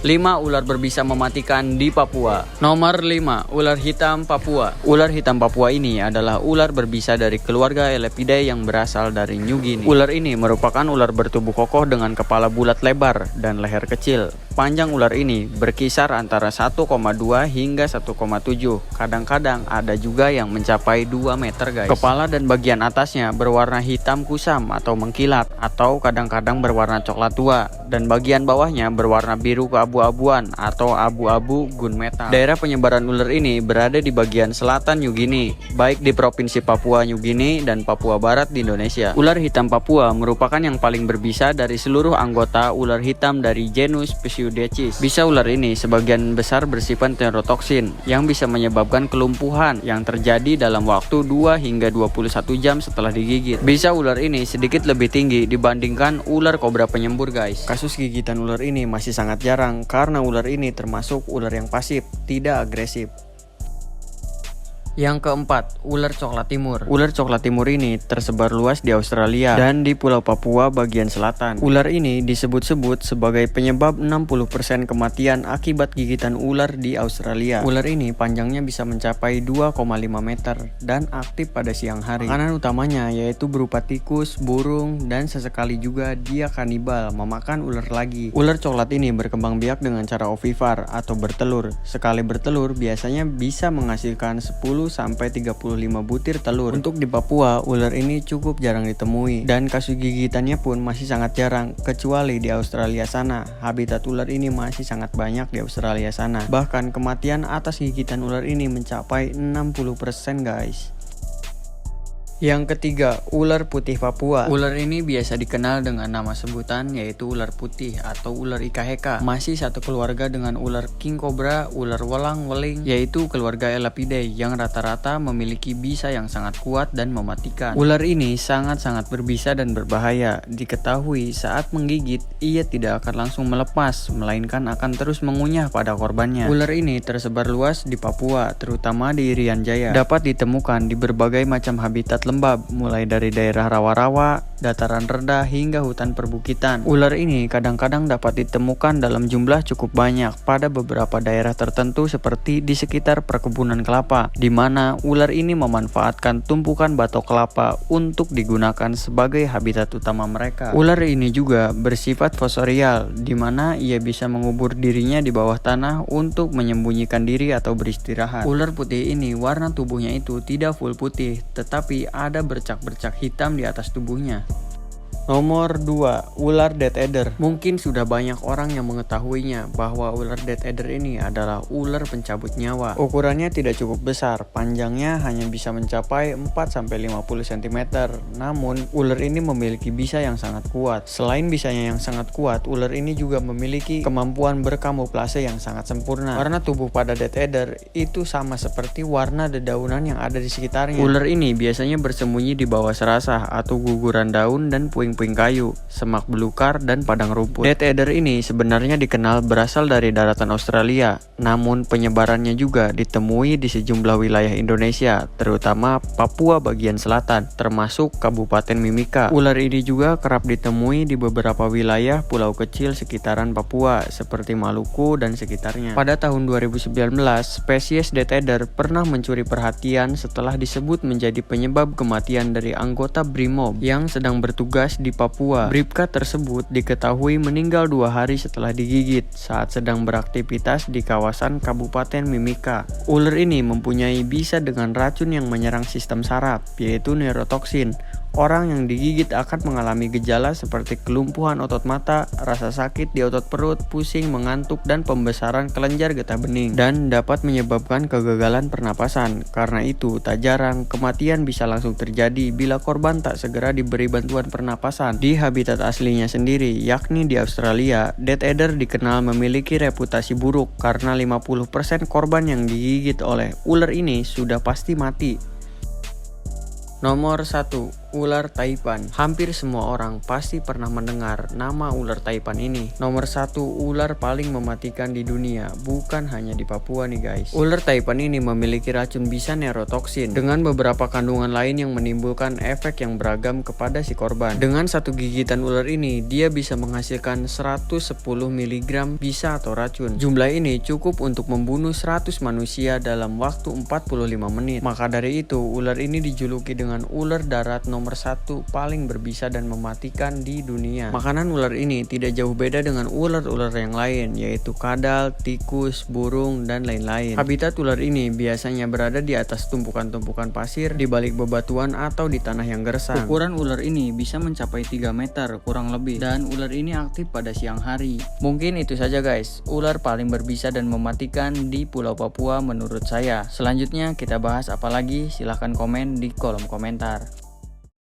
5 ular berbisa mematikan di Papua. Nomor 5, ular hitam Papua. Ular hitam Papua ini adalah ular berbisa dari keluarga Elepidae yang berasal dari New Guinea. Ular ini merupakan ular bertubuh kokoh dengan kepala bulat lebar dan leher kecil. Panjang ular ini berkisar antara 1,2 hingga 1,7. Kadang-kadang ada juga yang mencapai 2 meter, guys. Kepala dan bagian atasnya berwarna hitam kusam atau mengkilat, atau kadang-kadang berwarna coklat tua, dan bagian bawahnya berwarna biru keabu-abuan atau abu-abu gunmetal. Daerah penyebaran ular ini berada di bagian selatan New Guinea, baik di Provinsi Papua New Guinea dan Papua Barat di Indonesia. Ular hitam Papua merupakan yang paling berbisa dari seluruh anggota ular hitam dari genus Pseudoecis. Bisa ular ini sebagian besar bersifat neurotoksin yang bisa menyebabkan kelumpuhan yang terjadi dalam waktu 2 hingga 21 jam setelah digigit. Bisa ular ini sedikit lebih tinggi dibandingkan ular kobra penyembur, guys. Kasus gigitan ular ini masih sangat jarang karena ular ini termasuk ular yang pasif, tidak agresif. Yang keempat, ular coklat timur. Ular coklat timur ini tersebar luas di Australia dan di Pulau Papua bagian selatan. Ular ini disebut-sebut sebagai penyebab 60% kematian akibat gigitan ular di Australia. Ular ini panjangnya bisa mencapai 2,5 meter dan aktif pada siang hari. Makanan utamanya yaitu berupa tikus, burung, dan sesekali juga dia kanibal, memakan ular lagi. Ular coklat ini berkembang biak dengan cara ovivar atau bertelur. Sekali bertelur biasanya bisa menghasilkan 10-35 butir telur. Untuk di Papua, ular ini cukup jarang ditemui dan kasus gigitannya pun masih sangat jarang, kecuali di Australia sana. Habitat ular ini masih sangat banyak di Australia sana. Bahkan kematian atas gigitan ular ini mencapai 60%, guys. Yang ketiga, ular putih Papua. Ular ini biasa dikenal dengan nama sebutan yaitu ular putih atau ular ikaheka. Masih satu keluarga dengan ular king cobra, ular welang-weling, yaitu keluarga Elapidae yang rata-rata memiliki bisa yang sangat kuat dan mematikan. Ular ini sangat-sangat berbisa dan berbahaya. Diketahui saat menggigit, ia tidak akan langsung melepas, melainkan akan terus mengunyah pada korbannya. Ular ini tersebar luas di Papua, terutama di Irian Jaya. Dapat ditemukan di berbagai macam habitat lembab, mulai dari daerah rawa-rawa, dataran rendah hingga hutan perbukitan. Ular ini kadang-kadang dapat ditemukan dalam jumlah cukup banyak pada beberapa daerah tertentu seperti di sekitar perkebunan kelapa, di mana ular ini memanfaatkan tumpukan batok kelapa untuk digunakan sebagai habitat utama mereka. Ular ini juga bersifat fosorial, di mana ia bisa mengubur dirinya di bawah tanah untuk menyembunyikan diri atau beristirahat. Ular putih ini warna tubuhnya itu tidak full putih, tetapi ada bercak-bercak hitam di atas tubuhnya. Nomor 2, ular death adder. Mungkin sudah banyak orang yang mengetahuinya bahwa ular death adder ini adalah ular pencabut nyawa. Ukurannya tidak cukup besar, panjangnya hanya bisa mencapai 4-50 cm. Namun, ular ini memiliki bisa yang sangat kuat. Selain bisanya yang sangat kuat, ular ini juga memiliki kemampuan berkamuflase yang sangat sempurna. Warna tubuh pada death adder itu sama seperti warna dedaunan yang ada di sekitarnya. Ular ini biasanya bersembunyi di bawah serasah atau guguran daun dan puing-puing kayu, semak belukar, dan padang rumput. Death adder ini sebenarnya dikenal berasal dari daratan Australia, namun penyebarannya juga ditemui di sejumlah wilayah Indonesia, terutama Papua bagian selatan, termasuk Kabupaten Mimika. Ular ini juga kerap ditemui di beberapa wilayah pulau kecil sekitaran Papua, seperti Maluku dan sekitarnya. Pada tahun 2019, spesies death adder pernah mencuri perhatian setelah disebut menjadi penyebab kematian dari anggota Brimob yang sedang bertugas di Papua. Bribka tersebut diketahui meninggal 2 hari setelah digigit saat sedang beraktivitas di kawasan Kabupaten Mimika. Ular ini mempunyai bisa dengan racun yang menyerang sistem saraf, yaitu neurotoksin. Orang yang digigit akan mengalami gejala seperti kelumpuhan otot mata, rasa sakit di otot perut, pusing, mengantuk, dan pembesaran kelenjar getah bening, dan dapat menyebabkan kegagalan pernapasan. Karena itu, tak jarang kematian bisa langsung terjadi bila korban tak segera diberi bantuan pernapasan. Di habitat aslinya sendiri, yakni di Australia, death adder dikenal memiliki reputasi buruk karena 50% korban yang digigit oleh ular ini sudah pasti mati. Nomor 1, Ular Taipan. Hampir semua orang pasti pernah mendengar nama ular Taipan ini. Nomor 1 ular paling mematikan di dunia, bukan hanya di Papua nih guys. Ular Taipan ini memiliki racun bisa neurotoksin dengan beberapa kandungan lain yang menimbulkan efek yang beragam kepada si korban. Dengan satu gigitan ular ini, dia bisa menghasilkan 110 mg bisa atau racun. Jumlah ini cukup untuk membunuh 100 manusia dalam waktu 45 menit. Maka dari itu, ular ini dijuluki dengan ular darat nomor 1 paling berbisa dan mematikan di dunia. Makanan ular ini tidak jauh beda dengan ular-ular yang lain, yaitu kadal, tikus, burung, dan lain-lain. Habitat ular ini biasanya berada di atas tumpukan-tumpukan pasir, di balik bebatuan atau di tanah yang gersang. Ukuran ular ini bisa mencapai 3 meter kurang lebih, dan ular ini aktif pada siang hari. Mungkin itu saja guys, ular paling berbisa dan mematikan di Pulau Papua menurut saya. Selanjutnya kita bahas apa lagi? Silahkan komen di kolom komentar.